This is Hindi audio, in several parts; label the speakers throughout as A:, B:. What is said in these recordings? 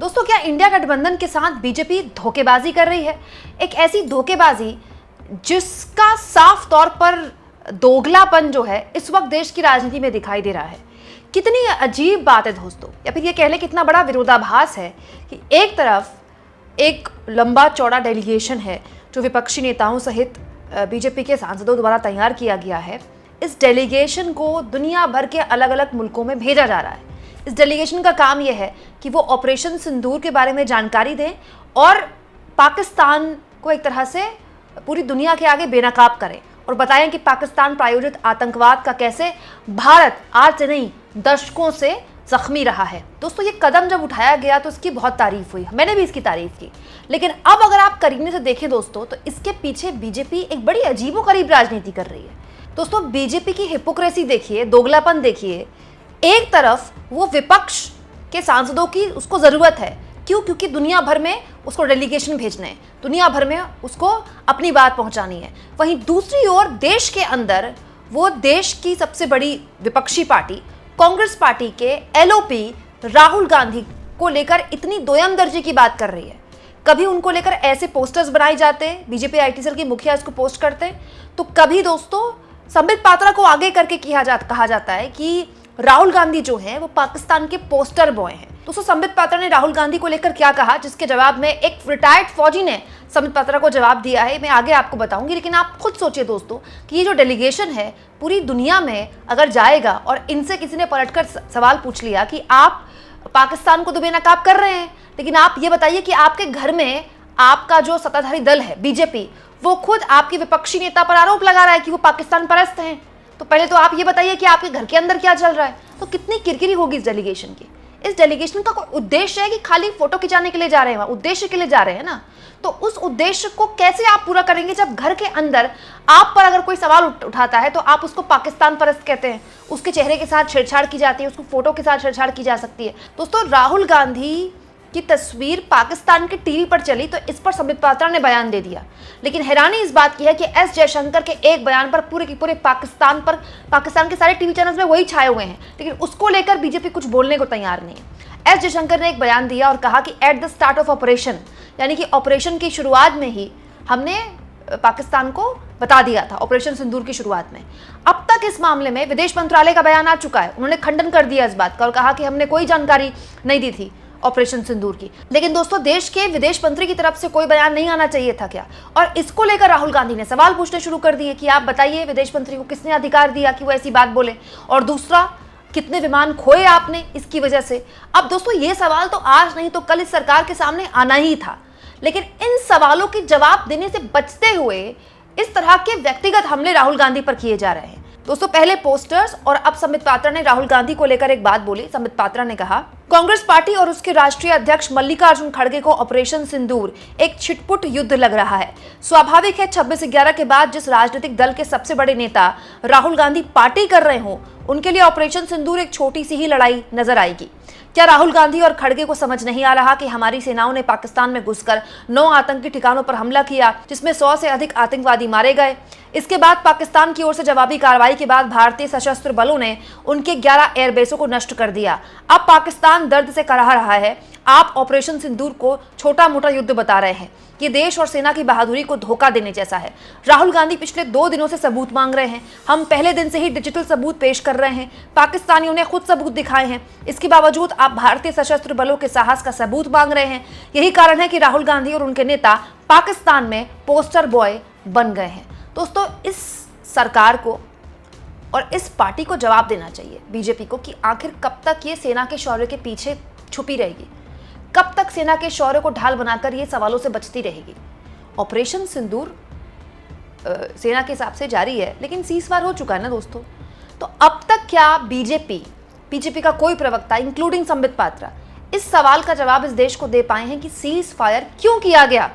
A: दोस्तों, क्या इंडिया गठबंधन के साथ बीजेपी धोखेबाजी कर रही है? एक ऐसी धोखेबाजी जिसका साफ तौर पर दोगलापन जो है इस वक्त देश की राजनीति में दिखाई दे रहा है। कितनी अजीब बात है दोस्तों, या फिर ये कह लें कितना बड़ा विरोधाभास है कि एक तरफ एक लंबा चौड़ा डेलीगेशन है जो विपक्षी नेताओं सहित बीजेपी के सांसदों द्वारा तैयार किया गया है। इस डेलीगेशन को दुनिया भर के अलग अलग मुल्कों में भेजा जा रहा है। इस डेलीगेशन का काम यह है कि वो ऑपरेशन सिंदूर के बारे में जानकारी दें और पाकिस्तान को एक तरह से पूरी दुनिया के आगे बेनकाब करें और बताएं कि पाकिस्तान प्रायोजित आतंकवाद का कैसे भारत आज से नहीं दशकों से जख्मी रहा है। दोस्तों, ये कदम जब उठाया गया तो इसकी बहुत तारीफ हुई, मैंने भी इसकी तारीफ की, लेकिन अब अगर आप करीने से देखें दोस्तों तो इसके पीछे बीजेपी एक बड़ी अजीबोगरीब राजनीति कर रही है। दोस्तों, बीजेपी की हिपोक्रेसी देखिए, दोगलापन देखिए। एक तरफ वो विपक्ष के सांसदों की उसको ज़रूरत है, क्यों? क्योंकि दुनिया भर में उसको डेलीगेशन भेजने हैं, दुनिया भर में उसको अपनी बात पहुंचानी है। वहीं दूसरी ओर देश के अंदर वो देश की सबसे बड़ी विपक्षी पार्टी कांग्रेस पार्टी के एलओपी राहुल गांधी को लेकर इतनी दोयम दर्जे की बात कर रही है। कभी उनको लेकर ऐसे पोस्टर्स बनाए जाते हैं, बीजेपी आईटी सेल की मुखिया इसको पोस्ट करते हैं, तो कभी दोस्तों संबित पात्रा को आगे करके कहा जाता है कि राहुल गांधी जो है वो पाकिस्तान के पोस्टर बॉय हैं। दोस्तों, संबित पात्रा ने राहुल गांधी को लेकर क्या कहा, जिसके जवाब में एक रिटायर्ड फौजी ने संबित पात्रा को जवाब दिया है, मैं आगे आपको बताऊंगी। लेकिन आप खुद सोचिए दोस्तों कि ये जो डेलीगेशन है पूरी दुनिया में अगर जाएगा और इनसे किसी ने पलटकर सवाल पूछ लिया कि आप पाकिस्तान को तो बेनकाब कर रहे हैं, लेकिन आप ये बताइए कि आपके घर में आपका जो सत्ताधारी दल है बीजेपी, वो खुद आपके विपक्षी नेता पर आरोप लगा रहा है कि वो पाकिस्तान परस्त हैं, तो पहले तो आप ये बताइए कि आपके घर के अंदर क्या चल रहा है। तो कितनी किरकिरी होगी इस डेलीगेशन की। इस डेलीगेशन का कोई उद्देश्य है कि खाली फोटो खिंचाने के लिए जा रहे हैं, वहां उद्देश्य के लिए जा रहे हैं ना, तो उस उद्देश्य को कैसे आप पूरा करेंगे जब घर के अंदर आप पर अगर कोई सवाल उठाता है तो आप उसको पाकिस्तान परस्त कहते हैं, उसके चेहरे के साथ छेड़छाड़ की जाती है, उसको फोटो के साथ छेड़छाड़ की जा सकती है। दोस्तों, राहुल गांधी की तस्वीर पाकिस्तान के टीवी पर चली तो इस पर संबित पात्रा ने बयान दे दिया, लेकिन हैरानी इस बात की है कि एस जयशंकर के एक बयान पर पूरे के पूरे पाकिस्तान के सारे टीवी चैनल्स में वही छाए हुए हैं, लेकिन उसको लेकर बीजेपी कुछ बोलने को तैयार नहीं है। एस जयशंकर ने एक बयान दिया और कहा कि at the start of operation, यानी कि ऑपरेशन की शुरुआत में ही हमने पाकिस्तान को बता दिया था, ऑपरेशन सिंदूर की शुरुआत में। अब तक इस मामले में विदेश मंत्रालय का बयान आ चुका है, उन्होंने खंडन कर दिया इस बात का और कहा कि हमने कोई जानकारी नहीं दी थी ऑपरेशन सिंदूर की। लेकिन दोस्तों, देश के विदेश मंत्री की तरफ से कोई बयान नहीं आना चाहिए था क्या? और इसको लेकर राहुल गांधी ने सवाल पूछने शुरू कर दिए कि आप बताइए विदेश मंत्री को किसने अधिकार दिया कि वो ऐसी बात बोले, और दूसरा, कितने विमान खोए आपने इसकी वजह से। अब दोस्तों, ये सवाल तो आज नहीं तो कल इस सरकार के सामने आना ही था, लेकिन इन सवालों के जवाब देने से बचते हुए इस तरह के व्यक्तिगत हमले राहुल गांधी पर किए जा रहे हैं। दोस्तों, पहले पोस्टर्स और अब संबित पात्रा ने राहुल गांधी को लेकर एक बात बोली। संबित पात्रा ने कहा, कांग्रेस पार्टी और उसके राष्ट्रीय अध्यक्ष मल्लिकार्जुन खड़गे को ऑपरेशन सिंदूर एक छिटपुट युद्ध लग रहा है। स्वाभाविक है 26/11 के बाद जिस राजनीतिक दल के सबसे बड़े नेता राहुल गांधी पार्टी कर रहे हों, उनके लिए ऑपरेशन सिंदूर एक छोटी सी ही लड़ाई नजर आएगी। क्या राहुल गांधी और खड़गे को समझ नहीं आ रहा कि हमारी सेनाओं ने पाकिस्तान में घुसकर 9 आतंकी ठिकानों पर हमला किया, जिसमें 100 से अधिक आतंकवादी मारे गए। इसके बाद पाकिस्तान की ओर से जवाबी कार्रवाई के बाद भारतीय सशस्त्र बलों ने उनके 11 एयरबेसों को नष्ट कर दिया। अब पाकिस्तान दर्द से कराह रहा है। आप ऑपरेशन सिंदूर को छोटा मोटा युद्ध बता रहे हैं। ये देश और सेना की बहादुरी को धोखा देने जैसा है। राहुल गांधी पिछले 2 दिनों से सबूत मांग रहे हैं। हम पहले दिन से ही डिजिटल सबूत पेश कर रहे हैं। पाकिस्तानियों ने खुद सबूत दिखाए हैं। इसके बावजूद आप भारतीय सशस्त्र बलों के साहस का सबूत मांग रहे हैं। यही कारण है कि राहुल गांधी और उनके नेता पाकिस्तान में पोस्टर बॉय बन गए हैं। दोस्तों, इस सरकार को और इस पार्टी को जवाब देना चाहिए बीजेपी को कि आखिर कब तक ये सेना के शौर्य के पीछे छुपी रहेगी, कब तक सेना के शौर्य को ढाल बनाकर ये सवालों से बचती रहेगी। ऑपरेशन सिंदूर सेना के हिसाब से जारी है, लेकिन सीज़फायर हो चुका है ना दोस्तों। तो अब तक क्या बीजेपी का कोई प्रवक्ता इंक्लूडिंग संबित पात्रा इस सवाल का जवाब इस देश को दे पाए हैं कि सीज़फायर क्यों किया गया,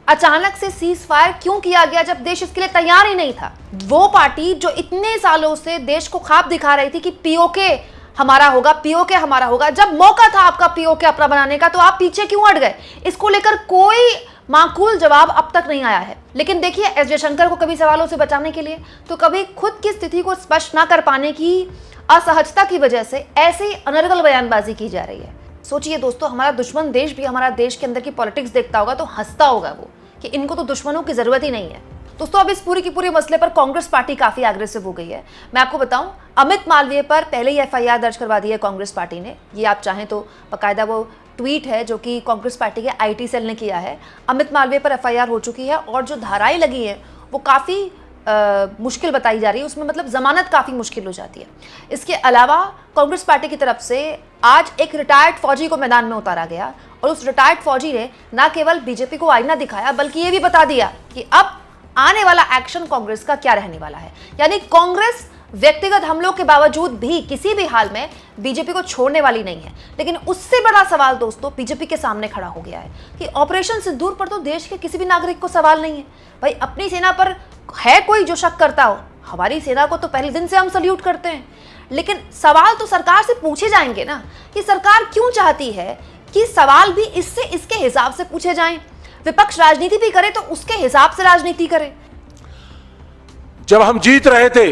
A: अचानक से सीज़फायर क्यों किया गया जब देश इसके लिए तैयार ही नहीं था। वो पार्टी जो इतने सालों से देश को ख्वाब दिखा रही थी कि पीओके हमारा होगा, पीओके हमारा होगा, जब मौका था आपका पीओके अपना बनाने का तो आप पीछे क्यों हट गए? इसको लेकर कोई माकूल जवाब अब तक नहीं आया है। लेकिन देखिए, एस जयशंकर को कभी सवालों से बचाने के लिए तो कभी खुद की स्थिति को स्पष्ट ना कर पाने की असहजता की वजह से ऐसी अनर्गल बयानबाजी की जा रही है। सोचिए दोस्तों, हमारा दुश्मन देश भी हमारा देश के अंदर की पॉलिटिक्स देखता होगा तो हंसता होगा वो कि इनको तो दुश्मनों की जरूरत ही नहीं है। दोस्तों, अब इस पूरी की पूरी मसले पर कांग्रेस पार्टी काफी एग्रेसिव हो गई है। मैं आपको बताऊं, अमित मालवीय पर पहले ही एफआईआर दर्ज करवा दी है कांग्रेस पार्टी ने। ये आप चाहें तो बाकायदा वो ट्वीट है जो कि कांग्रेस पार्टी के आईटी सेल ने किया है। अमित मालवीय पर एफआईआर हो चुकी है और जो धाराएं लगी हैं वो काफी मुश्किल बताई जा रही है। उसमें मतलब जमानत काफी मुश्किल हो जाती है। इसके अलावा कांग्रेस पार्टी की तरफ से आज एक रिटायर्ड फौजी को मैदान में उतारा गया और उस रिटायर्ड फौजी ने न केवल बीजेपी को आईना दिखाया बल्कि ये भी बता दिया कि अब आने वाला एक्शन कांग्रेस का क्या रहने वाला है। यानी कांग्रेस व्यक्तिगत हमलों के बावजूद भी किसी भी हाल में बीजेपी को छोड़ने वाली नहीं है। लेकिन उससे बड़ा सवाल दोस्तों बीजेपी के सामने खड़ा हो गया है कि ऑपरेशन सिंदूर पर तो देश के किसी भी नागरिक को सवाल नहीं है। भाई, अपनी सेना पर है कोई जो शक करता हो? हमारी सेना को तो पहले दिन से हम सल्यूट करते हैं। लेकिन सवाल तो सरकार से पूछे जाएंगे ना कि सरकार क्यों चाहती है कि सवाल भी इसके हिसाब से पूछे जाएं। विपक्ष राजनीति भी करे तो उसके हिसाब से राजनीति करे।
B: जब हम जीत रहे थे,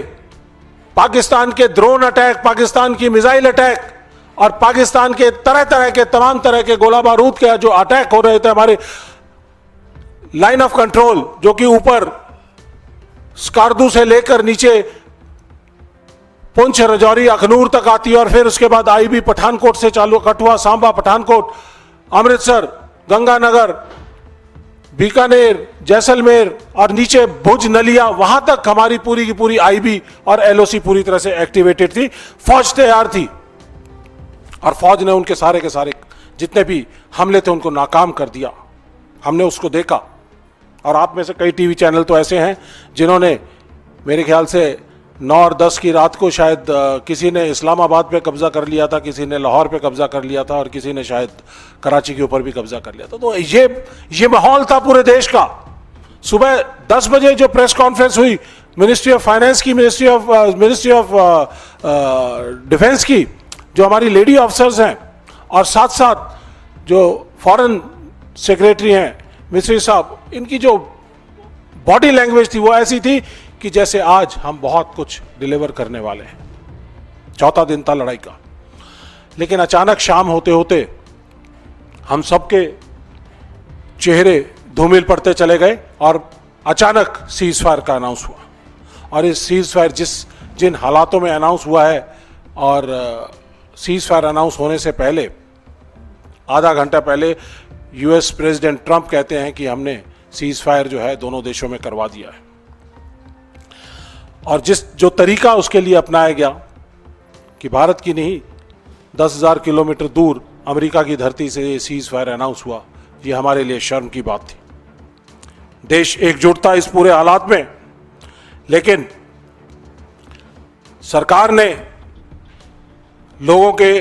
B: पाकिस्तान के ड्रोन अटैक, पाकिस्तान की मिसाइल अटैक और पाकिस्तान के तरह तरह के तमाम तरह के गोला बारूद के जो अटैक हो रहे थे हमारे लाइन ऑफ कंट्रोल, जो कि ऊपर स्कार्दू से लेकर नीचे पुंछ, रजौरी, अखनूर तक आती है और फिर उसके बाद आईबी पठानकोट से चालू, कठुआ, सांबा, पठानकोट, अमृतसर, गंगानगर, बीकानेर, जैसलमेर और नीचे भुज, नलिया, वहां तक हमारी पूरी की पूरी आईबी और एलओसी पूरी तरह से एक्टिवेटेड थी। फौज तैयार थी और फौज ने उनके सारे के सारे जितने भी हमले थे उनको नाकाम कर दिया। हमने उसको देखा और आप में से कई टीवी चैनल तो ऐसे हैं जिन्होंने मेरे ख्याल से 9 और 10 की रात को शायद किसी ने इस्लामाबाद पे कब्जा कर लिया था, किसी ने लाहौर पे कब्जा कर लिया था और किसी ने शायद कराची के ऊपर भी कब्जा कर लिया था। तो ये माहौल था पूरे देश का। सुबह 10 बजे जो प्रेस कॉन्फ्रेंस हुई मिनिस्ट्री ऑफ फाइनेंस की, मिनिस्ट्री ऑफ डिफेंस की, जो हमारी लेडी ऑफिसर्स हैं और साथ साथ जो फॉरेन सेक्रेटरी हैं मिस्री साहब, इनकी जो बॉडी लैंग्वेज थी वो ऐसी थी कि जैसे आज हम बहुत कुछ डिलीवर करने वाले हैं। चौथा दिन था लड़ाई का, लेकिन अचानक शाम होते होते हम सबके चेहरे धूमिल पड़ते चले गए और अचानक सीज फायर का अनाउंस हुआ। और इस सीज फायर जिन हालातों में अनाउंस हुआ है, और सीज फायर अनाउंस होने से पहले आधा घंटा पहले यूएस प्रेसिडेंट ट्रंप कहते हैं कि हमने सीज फायर जो है दोनों देशों में करवा दिया है। और जो तरीका उसके लिए अपनाया गया कि भारत की नहीं 10,000 किलोमीटर दूर अमेरिका की धरती से ये सीज फायर अनाउंस हुआ, ये हमारे लिए शर्म की बात थी। देश एकजुट था इस पूरे हालात में, लेकिन सरकार ने लोगों के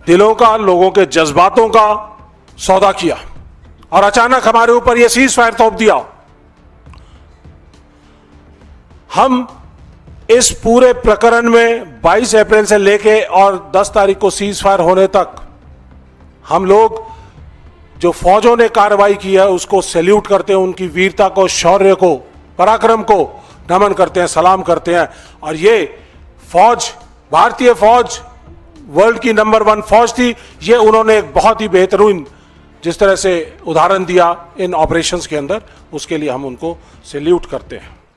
B: दिलों का, लोगों के जज्बातों का सौदा किया और अचानक हमारे ऊपर यह सीज फायर थोप दिया। हम इस पूरे प्रकरण में 22 अप्रैल से लेके और 10 तारीख को सीज फायर होने तक हम लोग जो फौजों ने कार्रवाई की है उसको सैल्यूट करते हैं, उनकी वीरता को, शौर्य को, पराक्रम को नमन करते हैं, सलाम करते हैं। और ये फौज, भारतीय फौज वर्ल्ड की नंबर 1 फौज थी। ये उन्होंने एक बहुत ही बेहतरीन जिस तरह से उदाहरण दिया इन ऑपरेशंस के अंदर, उसके लिए हम उनको सैल्यूट करते हैं।